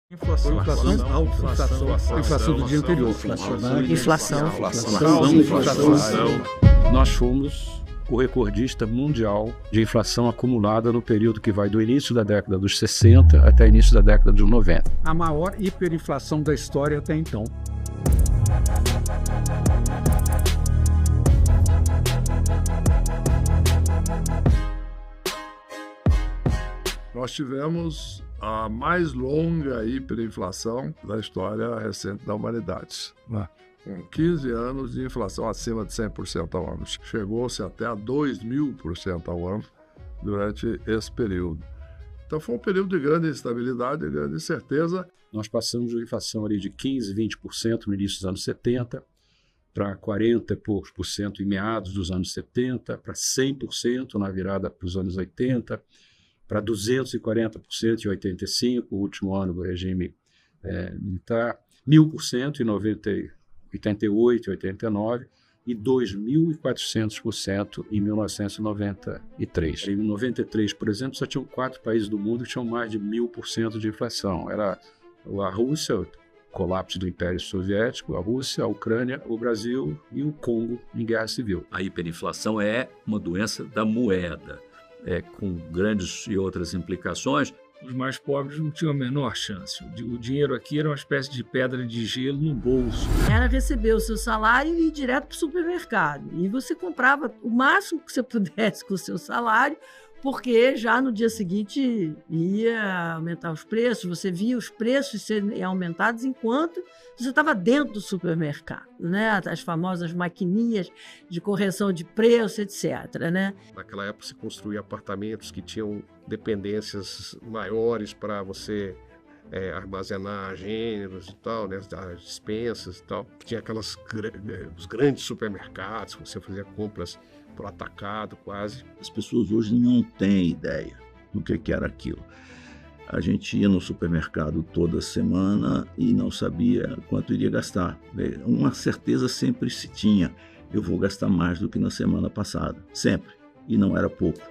Inflação alta, inflação do dia anterior. Inflação. Nós fomos o recordista mundial de inflação acumulada no período que vai do início da década dos 60 até o início da década dos 90. A maior hiperinflação da história até então. Nós tivemos a mais longa hiperinflação da história recente da humanidade, com 15 anos de inflação acima de 100% ao ano. Chegou-se até a 2.000% ao ano durante esse período. Então foi um período de grande instabilidade, de grande incerteza. Nós passamos de uma inflação ali de 15%, 20% no início dos anos 70, para 40% em meados dos anos 70, para 100% na virada para os anos 80, para 240% em 85, o último ano do regime militar, 1.000% em 88 e 89 e 2.400% em 1993. Em 93, por exemplo, só tinham 4 países do mundo que tinham mais de 1.000% de inflação. Era a Rússia, o colapso do Império Soviético, a Rússia, a Ucrânia, o Brasil e o Congo em guerra civil. A hiperinflação é uma doença da moeda, com grandes e outras implicações. Os mais pobres não tinham a menor chance. O dinheiro aqui era uma espécie de pedra de gelo no bolso. Era receber o seu salário e ir direto para o supermercado. E você comprava o máximo que você pudesse com o seu salário, porque já no dia seguinte ia aumentar os preços. Você via os preços serem aumentados enquanto você estava dentro do supermercado, né? As famosas maquininhas de correção de preço, etc., né? Naquela época se construía apartamentos que tinham dependências maiores para você armazenar gêneros e tal, né? As dispensas e tal. Tinha os grandes supermercados, que você fazia compras por atacado quase. As pessoas hoje não têm ideia do que era aquilo. A gente ia no supermercado toda semana e não sabia quanto iria gastar. Uma certeza sempre se tinha: eu vou gastar mais do que na semana passada, sempre, e não era pouco.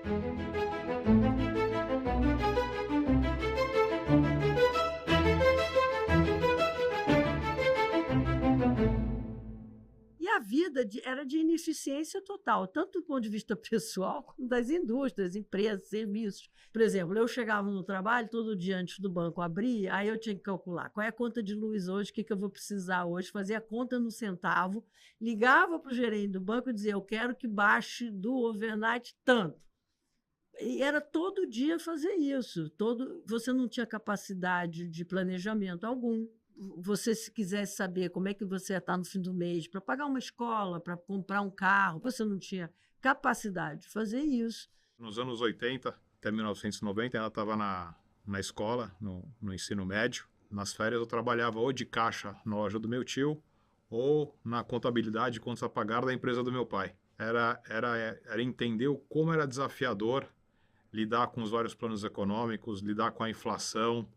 A vida era de ineficiência total, tanto do ponto de vista pessoal, como das indústrias, empresas, serviços. Por exemplo, eu chegava no trabalho, todo dia antes do banco abrir, aí eu tinha que calcular qual é a conta de luz hoje, o que eu vou precisar hoje, fazia a conta no centavo, ligava para o gerente do banco e dizia: eu quero que baixe do overnight tanto. E era todo dia fazer isso. Você não tinha capacidade de planejamento algum. Você, se quisesse saber como é que você ia estar no fim do mês para pagar uma escola, para comprar um carro, você não tinha capacidade de fazer isso. Nos anos 80 até 1990, ela estava na escola, no ensino médio. Nas férias eu trabalhava ou de caixa na loja do meu tio ou na contabilidade de contas a pagar da empresa do meu pai. Era entender como era desafiador lidar com os vários planos econômicos, lidar com a inflação,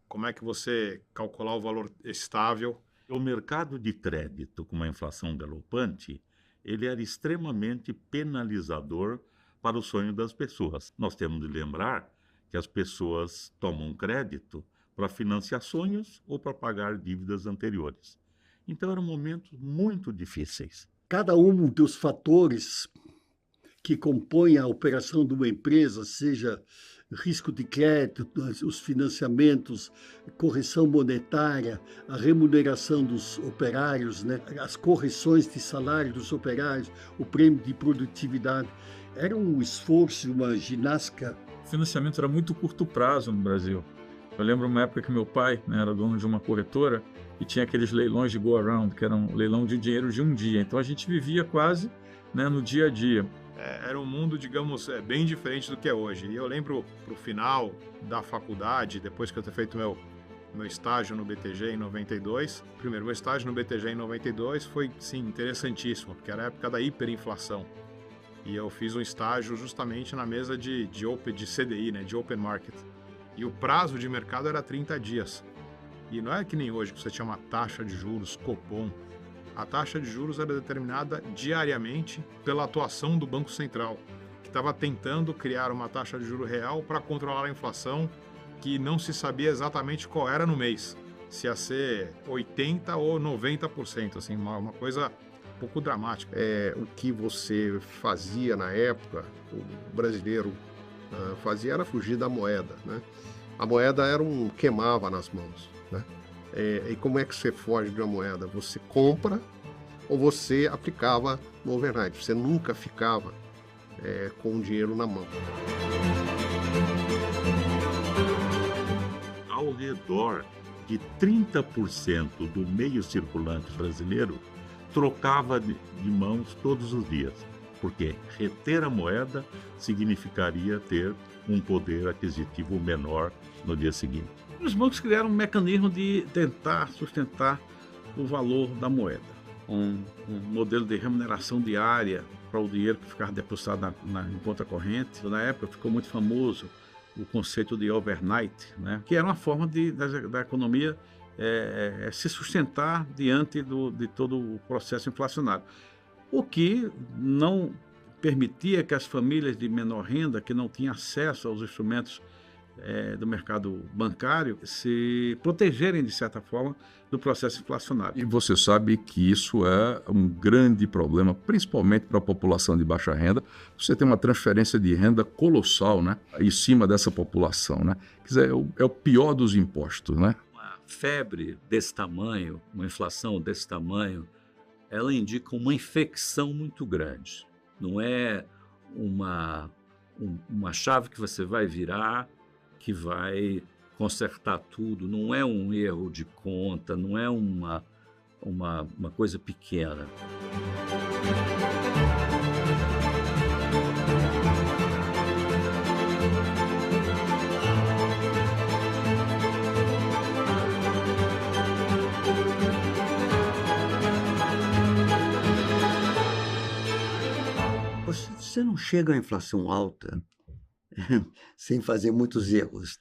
como é que você calcular o valor estável. O mercado de crédito, com uma inflação galopante, ele era extremamente penalizador para o sonho das pessoas. Nós temos de lembrar que as pessoas tomam crédito para financiar sonhos ou para pagar dívidas anteriores. Então eram momentos muito difíceis. Cada um dos fatores que compõem a operação de uma empresa, seja risco de crédito, os financiamentos, correção monetária, a remuneração dos operários, né? As correções de salário dos operários, o prêmio de produtividade. Era um esforço, uma ginástica. O financiamento era muito curto prazo no Brasil. Eu lembro uma época que meu pai, né, era dono de uma corretora e tinha aqueles leilões de go-around, que era um leilão de dinheiro de um dia. Então a gente vivia quase, né, no dia a dia. Era um mundo, digamos, bem diferente do que é hoje. E eu lembro, para o final da faculdade, depois que eu ter feito meu estágio no BTG em 92, meu estágio no BTG em 92 foi, sim, interessantíssimo, porque era a época da hiperinflação. E eu fiz um estágio justamente na mesa de CDI, né, de Open Market. E o prazo de mercado era 30 dias. E não é que nem hoje, que você tinha uma taxa de juros, Copom. A taxa de juros era determinada diariamente pela atuação do Banco Central, que estava tentando criar uma taxa de juros real para controlar a inflação que não se sabia exatamente qual era no mês. Se ia ser 80% ou 90%, assim, uma coisa um pouco dramática. O que você fazia na época, o brasileiro fazia era fugir da moeda, né? A moeda queimava nas mãos, né? E como é que você foge de uma moeda? Você compra ou você aplicava no overnight. Você nunca ficava com o dinheiro na mão. Ao redor de 30% do meio circulante brasileiro trocava de mãos todos os dias, porque reter a moeda significaria ter um poder aquisitivo menor no dia seguinte. Os bancos criaram um mecanismo de tentar sustentar o valor da moeda, um modelo de remuneração diária para o dinheiro que ficava depositado em conta corrente. Na época ficou muito famoso o conceito de overnight, né? Que era uma forma da economia se sustentar diante de todo o processo inflacionário, o que não permitia que as famílias de menor renda, que não tinham acesso aos instrumentos do mercado bancário, se protegerem, de certa forma, do processo inflacionário. E você sabe que isso é um grande problema, principalmente para a população de baixa renda. Você tem uma transferência de renda colossal, né, em cima dessa população, né? Quer dizer, é o pior dos impostos, né? Uma febre desse tamanho, uma inflação desse tamanho, ela indica uma infecção muito grande. Não é uma chave que você vai virar, que vai consertar tudo, não é um erro de conta, não é uma coisa pequena. Você não chega à inflação alta sem fazer muitos erros.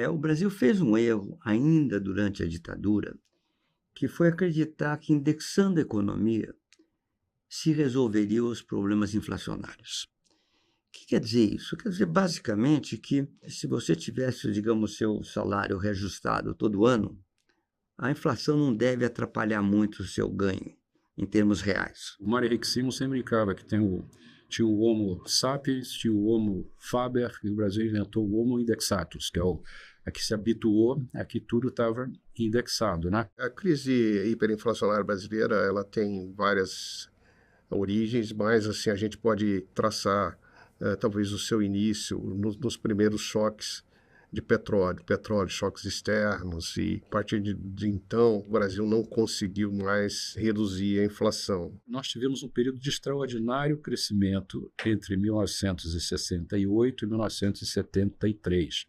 O Brasil fez um erro ainda durante a ditadura, que foi acreditar que indexando a economia se resolveriam os problemas inflacionários. O que quer dizer isso? Quer dizer basicamente que se você tivesse, digamos, seu salário reajustado todo ano, a inflação não deve atrapalhar muito o seu ganho em termos reais. O Mário Henrique Simons sempre brincava que tinha o Homo sapiens, tinha o Homo faber, e o Brasil inventou o Homo indexatus, que é a que se habituou a que tudo estava indexado, né? A crise hiperinflacionária brasileira, ela tem várias origens, mas assim, a gente pode traçar talvez o seu início nos primeiros choques de petróleo, choques externos, e a partir de então o Brasil não conseguiu mais reduzir a inflação. Nós tivemos um período de extraordinário crescimento entre 1968 e 1973,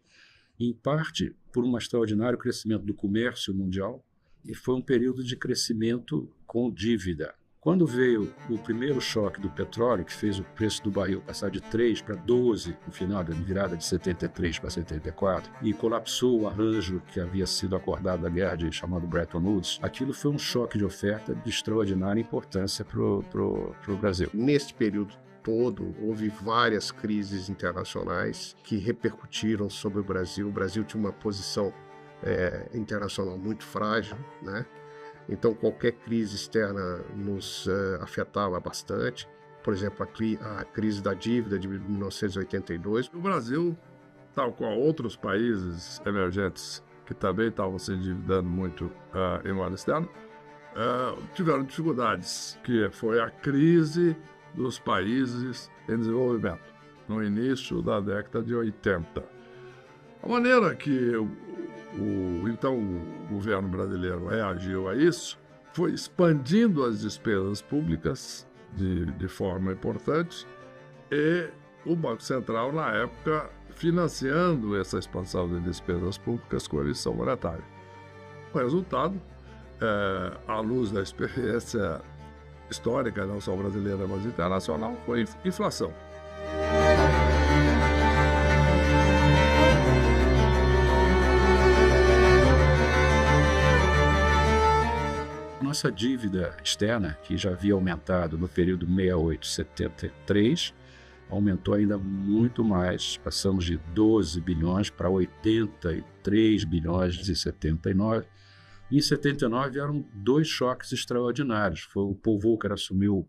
em parte por um extraordinário crescimento do comércio mundial, e foi um período de crescimento com dívida. Quando veio o primeiro choque do petróleo, que fez o preço do barril passar de 3 para 12 no final da virada de 73 para 74, e colapsou o arranjo que havia sido acordado da guerra chamado Bretton Woods, aquilo foi um choque de oferta de extraordinária importância para o Brasil. Neste período todo, houve várias crises internacionais que repercutiram sobre o Brasil. O Brasil tinha uma posição internacional muito frágil, né? Então, qualquer crise externa nos afetava bastante. Por exemplo, a crise da dívida de 1982. O Brasil, tal qual outros países emergentes que também estavam se endividando muito em moeda externa, tiveram dificuldades, que foi a crise dos países em desenvolvimento, no início da década de 80. A maneira que então o governo brasileiro reagiu a isso foi expandindo as despesas públicas de forma importante, e o Banco Central, na época, financiando essa expansão de despesas públicas com a emissão monetária. O resultado, à luz da experiência histórica, não só brasileira, mas internacional, foi inflação. Nossa dívida externa, que já havia aumentado no período 68-73, aumentou ainda muito mais, passamos de 12 bilhões para 83 bilhões em 79. Em 79 vieram 2 choques extraordinários. Foi o Paul Volcker assumiu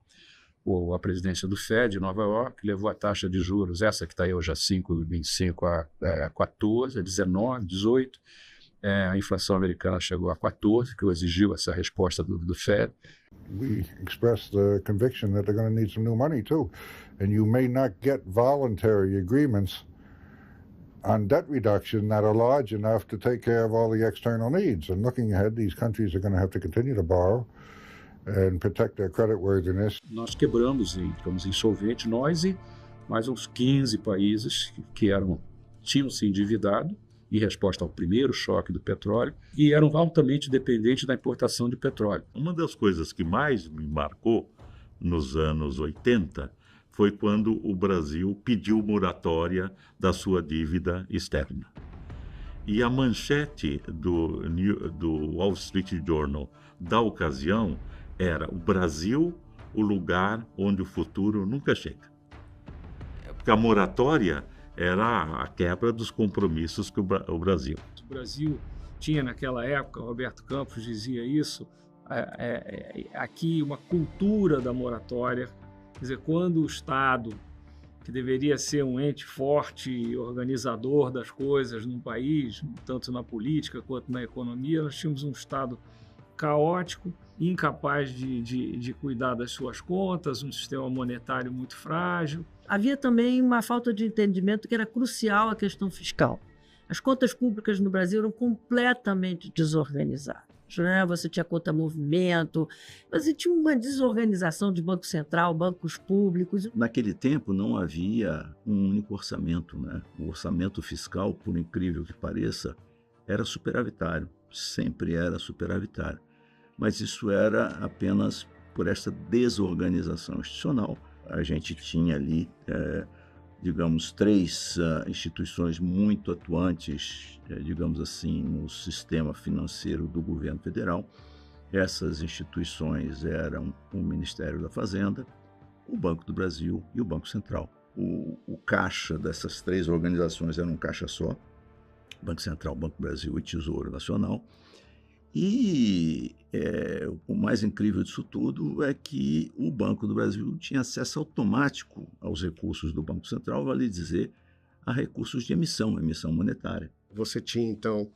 a presidência do Fed em Nova York, levou a taxa de juros, essa que está aí hoje a 5,25 a 14, a 19, 18. A inflação americana chegou a 14, que exigiu essa resposta do Fed. We express the conviction that they're going to need some new money too. And you may not get voluntary agreements on debt reduction that are large enough to take care of all the external needs. And looking ahead, these countries are going to have to continue to borrow and protect their creditworthiness. Nós quebramos, ficamos insolventes, nós e mais uns 15 países que tinham se endividado em resposta ao primeiro choque do petróleo e eram altamente dependentes da importação de petróleo. Uma das coisas que mais me marcou nos anos 80 foi quando o Brasil pediu moratória da sua dívida externa. E a manchete do Wall Street Journal da ocasião era: o Brasil, o lugar onde o futuro nunca chega. Porque a moratória era a quebra dos compromissos que o Brasil. O Brasil tinha naquela época, Roberto Campos dizia isso, aqui uma cultura da moratória. Quer dizer, quando o Estado, que deveria ser um ente forte e organizador das coisas num país, tanto na política quanto na economia, nós tínhamos um Estado caótico, incapaz de cuidar das suas contas, um sistema monetário muito frágil. Havia também uma falta de entendimento que era crucial a questão fiscal. As contas públicas no Brasil eram completamente desorganizadas. Né? Você tinha conta movimento, você tinha uma desorganização de Banco Central, bancos públicos. Naquele tempo não havia um único orçamento, né? O orçamento fiscal, por incrível que pareça, era superavitário, sempre era superavitário. Mas isso era apenas por essa desorganização institucional. A gente tinha ali, digamos, 3 instituições muito atuantes, digamos assim, no sistema financeiro do governo federal. Essas instituições eram o Ministério da Fazenda, o Banco do Brasil e o Banco Central. O caixa dessas 3 organizações era um caixa só: Banco Central, Banco do Brasil e Tesouro Nacional. E o mais incrível disso tudo é que o Banco do Brasil tinha acesso automático aos recursos do Banco Central, vale dizer, a recursos de emissão monetária. Você tinha, então,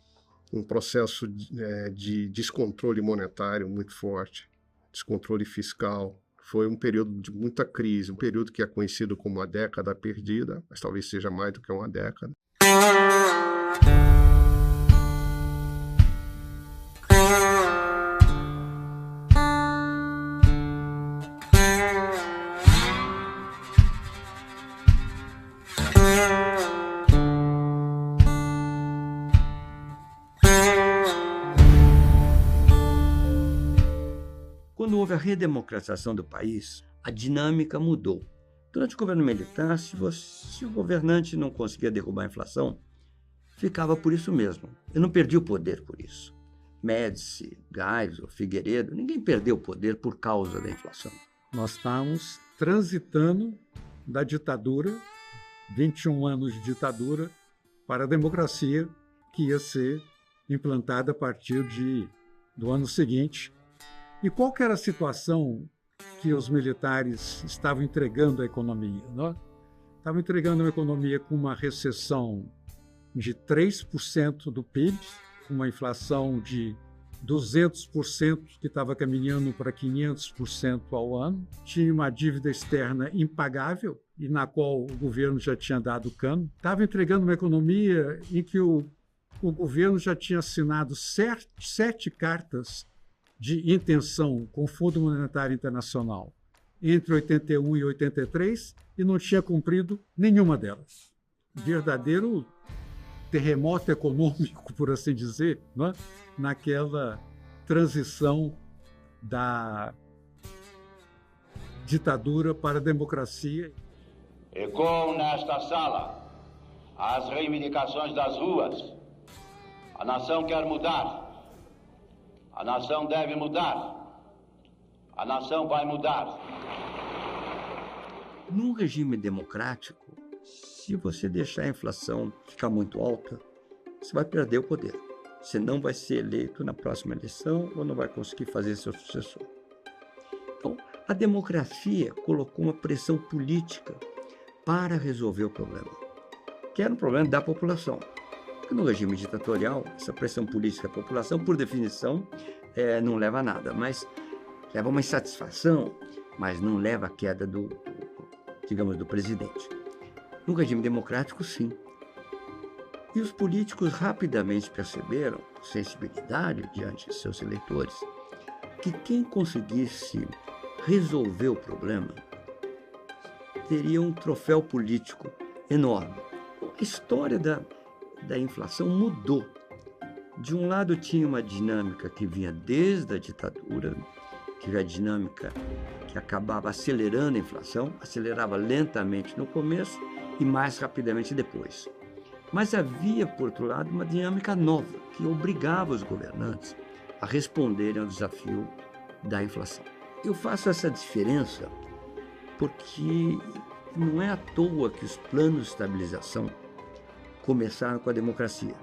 um processo de descontrole monetário muito forte, descontrole fiscal. Foi um período de muita crise, um período que é conhecido como a década perdida, mas talvez seja mais do que uma década. Quando houve a redemocratização do país, a dinâmica mudou. Durante o governo militar, se o governante não conseguia derrubar a inflação, ficava por isso mesmo. Eu não perdi o poder por isso. Médici, Geisel, Figueiredo, ninguém perdeu o poder por causa da inflação. Nós estamos transitando da ditadura, 21 anos de ditadura, para a democracia que ia ser implantada a partir do ano seguinte. E qual que era a situação que os militares estavam entregando à economia? Né? Estavam entregando uma economia com uma recessão de 3% do PIB, uma inflação de 200% que estava caminhando para 500% ao ano, tinha uma dívida externa impagável e na qual o governo já tinha dado cano, estava entregando uma economia em que o governo já tinha assinado 7 cartas de intenção com o Fundo Monetário Internacional entre 81 e 83 e não tinha cumprido nenhuma delas. Verdadeiro terremoto econômico, por assim dizer, não é? Naquela transição da ditadura para a democracia. Ecoam nesta sala as reivindicações das ruas. A nação quer mudar. A nação deve mudar. A nação vai mudar. Num regime democrático, se você deixar a inflação ficar muito alta, você vai perder o poder. Você não vai ser eleito na próxima eleição ou não vai conseguir fazer seu sucessor. Então, a democracia colocou uma pressão política para resolver o problema, que era um problema da população. Porque no regime ditatorial, essa pressão política da população, por definição, não leva a nada, mas leva a uma insatisfação, mas não leva à queda do presidente. No regime democrático, sim. E os políticos rapidamente perceberam, com sensibilidade diante de seus eleitores, que quem conseguisse resolver o problema teria um troféu político enorme. A história da inflação mudou. De um lado tinha uma dinâmica que vinha desde a ditadura, que era a dinâmica que acabava acelerando a inflação, acelerava lentamente no começo e mais rapidamente depois. Mas havia, por outro lado, uma dinâmica nova que obrigava os governantes a responderem ao desafio da inflação. Eu faço essa diferença porque não é à toa que os planos de estabilização começaram com a democracia.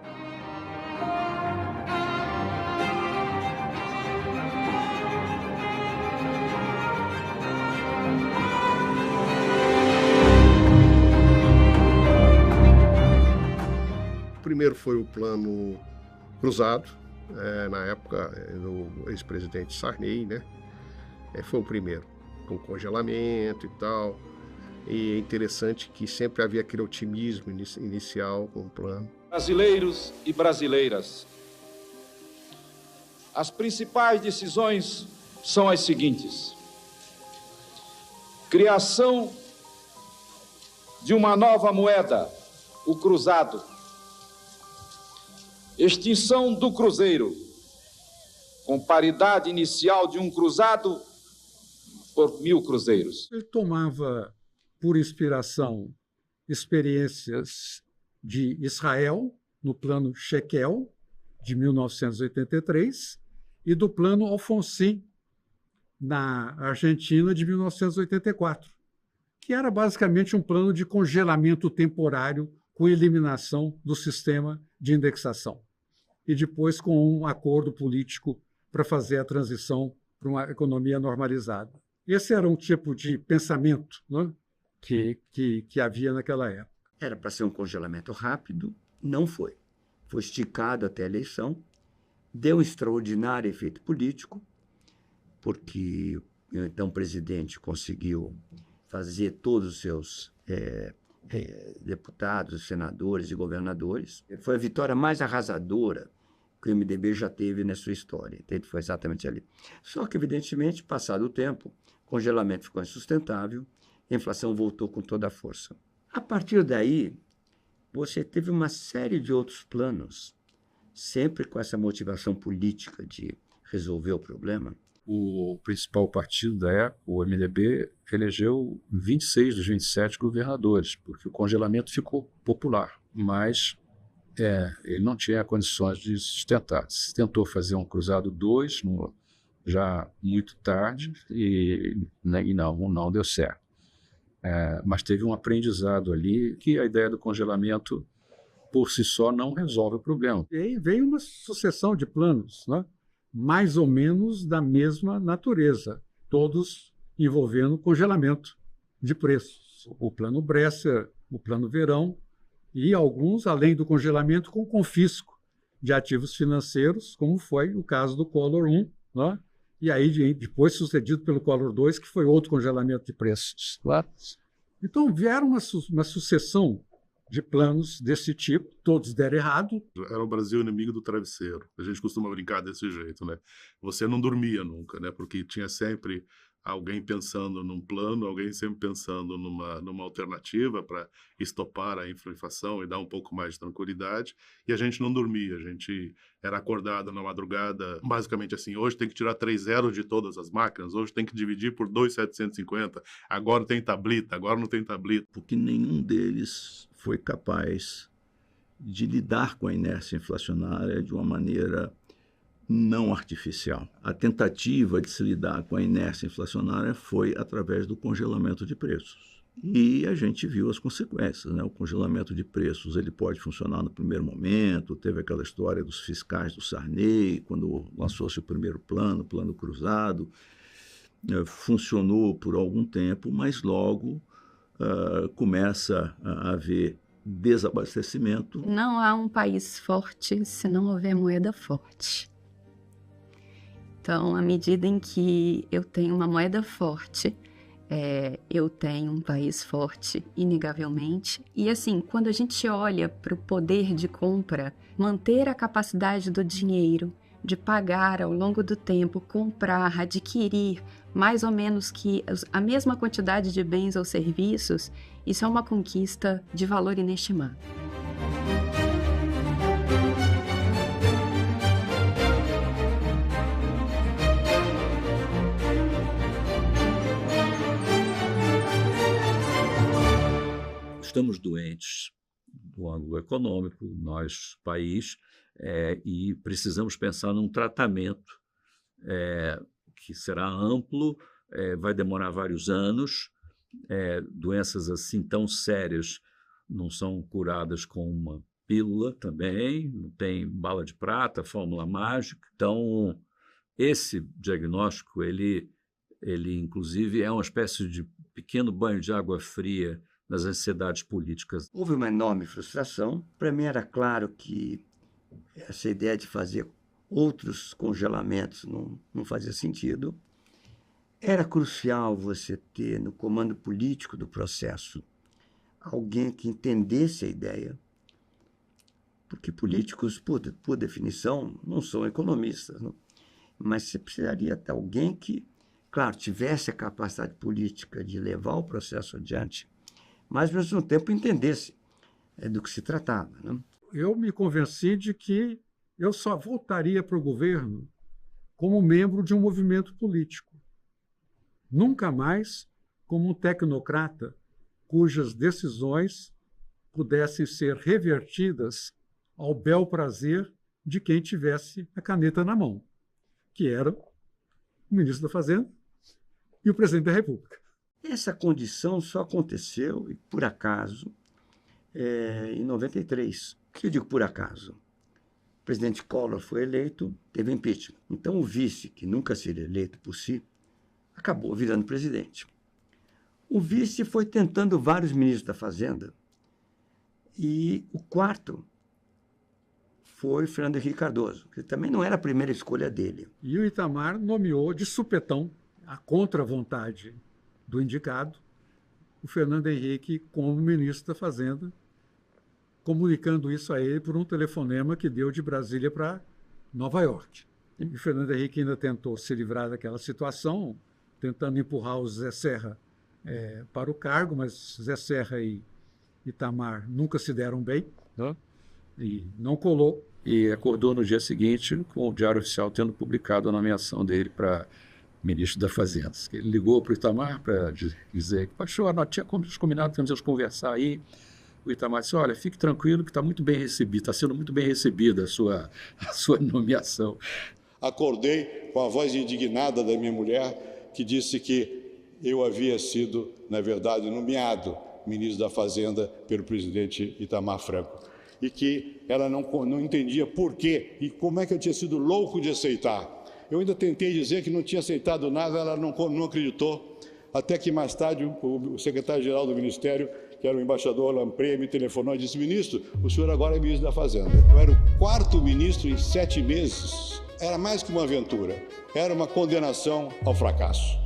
O primeiro foi o Plano Cruzado, na época do ex-presidente Sarney, né? Foi o primeiro, com congelamento e tal. E é interessante que sempre havia aquele otimismo inicial com o plano. Brasileiros e brasileiras, as principais decisões são as seguintes: criação de uma nova moeda, o cruzado. Extinção do cruzeiro, com paridade inicial de um cruzado por 1000 cruzeiros. Ele tomava por inspiração experiências de Israel, no Plano Shekel, de 1983, e do Plano Alfonsín, na Argentina, de 1984, que era basicamente um plano de congelamento temporário com eliminação do sistema de indexação. E depois com um acordo político para fazer a transição para uma economia normalizada. Esse era um tipo de pensamento, né, que havia naquela época. Era para ser um congelamento rápido, não foi. Foi esticado até a eleição, deu um extraordinário efeito político, porque o então presidente conseguiu fazer todos os seus deputados, senadores e governadores. Foi a vitória mais arrasadora que o MDB já teve na sua história. Então, foi exatamente ali. Só que, evidentemente, passado o tempo, o congelamento ficou insustentável, a inflação voltou com toda a força. A partir daí, você teve uma série de outros planos, sempre com essa motivação política de resolver o problema. O principal partido da época, o MDB, elegeu 26 dos 27 governadores, porque o congelamento ficou popular, mas ele não tinha condições de sustentar. Se tentou fazer um cruzado 2, já muito tarde, e não deu certo. Mas teve um aprendizado ali que a ideia do congelamento, por si só, não resolve o problema. E aí veio uma sucessão de planos, né? Mais ou menos da mesma natureza, todos envolvendo congelamento de preços. O plano Bresser, o plano Verão, e alguns, além do congelamento, com confisco de ativos financeiros, como foi o caso do Collor I, né? E aí depois sucedido pelo Collor II, que foi outro congelamento de preços. Então vieram uma sucessão de planos desse tipo, todos deram errado. Era o Brasil inimigo do travesseiro. A gente costuma brincar desse jeito, né? Você não dormia nunca, né? Porque tinha sempre alguém pensando num plano, alguém sempre pensando numa alternativa para estopar a inflação e dar um pouco mais de tranquilidade. E a gente não dormia, a gente era acordado na madrugada, basicamente assim, hoje tem que tirar 3 zeros de todas as máquinas, hoje tem que dividir por 2,750, agora tem tablita, agora não tem tablita. Porque nenhum deles foi capaz de lidar com a inércia inflacionária de uma maneira não artificial. A tentativa de se lidar com a inércia inflacionária foi através do congelamento de preços. E a gente viu as consequências, né? O congelamento de preços ele pode funcionar no primeiro momento, teve aquela história dos fiscais do Sarney, quando lançou-se o primeiro plano, o plano cruzado, funcionou por algum tempo, mas logo começa a haver desabastecimento. Não há um país forte se não houver moeda forte. Então, à medida em que eu tenho uma moeda forte, eu tenho um país forte, inegavelmente. E assim, quando a gente olha para o poder de compra, manter a capacidade do dinheiro de pagar ao longo do tempo, comprar, adquirir mais ou menos que a mesma quantidade de bens ou serviços, isso é uma conquista de valor inestimável. Estamos doentes do ângulo econômico, nós, país, e precisamos pensar num tratamento que será amplo, vai demorar vários anos, doenças assim tão sérias não são curadas com uma pílula também, não tem bala de prata, fórmula mágica. Então, esse diagnóstico, ele inclusive é uma espécie de pequeno banho de água fria nas ansiedades políticas. Houve uma enorme frustração. Para mim era claro que essa ideia de fazer outros congelamentos não fazia sentido. Era crucial você ter no comando político do processo alguém que entendesse a ideia, porque políticos, por definição, não são economistas, não? Mas você precisaria ter alguém que, claro, tivesse a capacidade política de levar o processo adiante, mas, ao mesmo tempo, entendesse do que se tratava, né? Eu me convenci de que eu só voltaria para o governo como membro de um movimento político. Nunca mais como um tecnocrata cujas decisões pudessem ser revertidas ao bel prazer de quem tivesse a caneta na mão, que era o ministro da Fazenda e o presidente da República. Essa condição só aconteceu, por acaso, em 93. O que eu digo por acaso? O presidente Collor foi eleito, teve impeachment. Então o vice, que nunca seria eleito por si, acabou virando presidente. O vice foi tentando vários ministros da Fazenda e o quarto foi Fernando Henrique Cardoso, que também não era a primeira escolha dele. E o Itamar nomeou de supetão, a contra-vontade do indicado, o Fernando Henrique como ministro da Fazenda, comunicando isso a ele por um telefonema que deu de Brasília para Nova York. E o Fernando Henrique ainda tentou se livrar daquela situação, tentando empurrar o Zé Serra para o cargo, mas Zé Serra e Itamar nunca se deram bem, e não colou. E acordou no dia seguinte com o Diário Oficial tendo publicado a nomeação dele para ministro da Fazenda. Ele ligou para o Itamar para dizer que, Pachor, nós tínhamos combinado, temos que conversar aí. O Itamar disse, olha, fique tranquilo que está muito bem recebido, está sendo muito bem recebida a sua nomeação. Acordei com a voz indignada da minha mulher, que disse que eu havia sido, na verdade, nomeado ministro da Fazenda pelo presidente Itamar Franco. E que ela não entendia por quê e como é que eu tinha sido louco de aceitar. Eu ainda tentei dizer que não tinha aceitado nada, ela não acreditou, até que mais tarde o secretário-geral do Ministério, que era o embaixador Lamprey, me telefonou e disse, ministro, o senhor agora é ministro da Fazenda. Eu era o 4º ministro em 7 meses. Era mais que uma aventura, era uma condenação ao fracasso.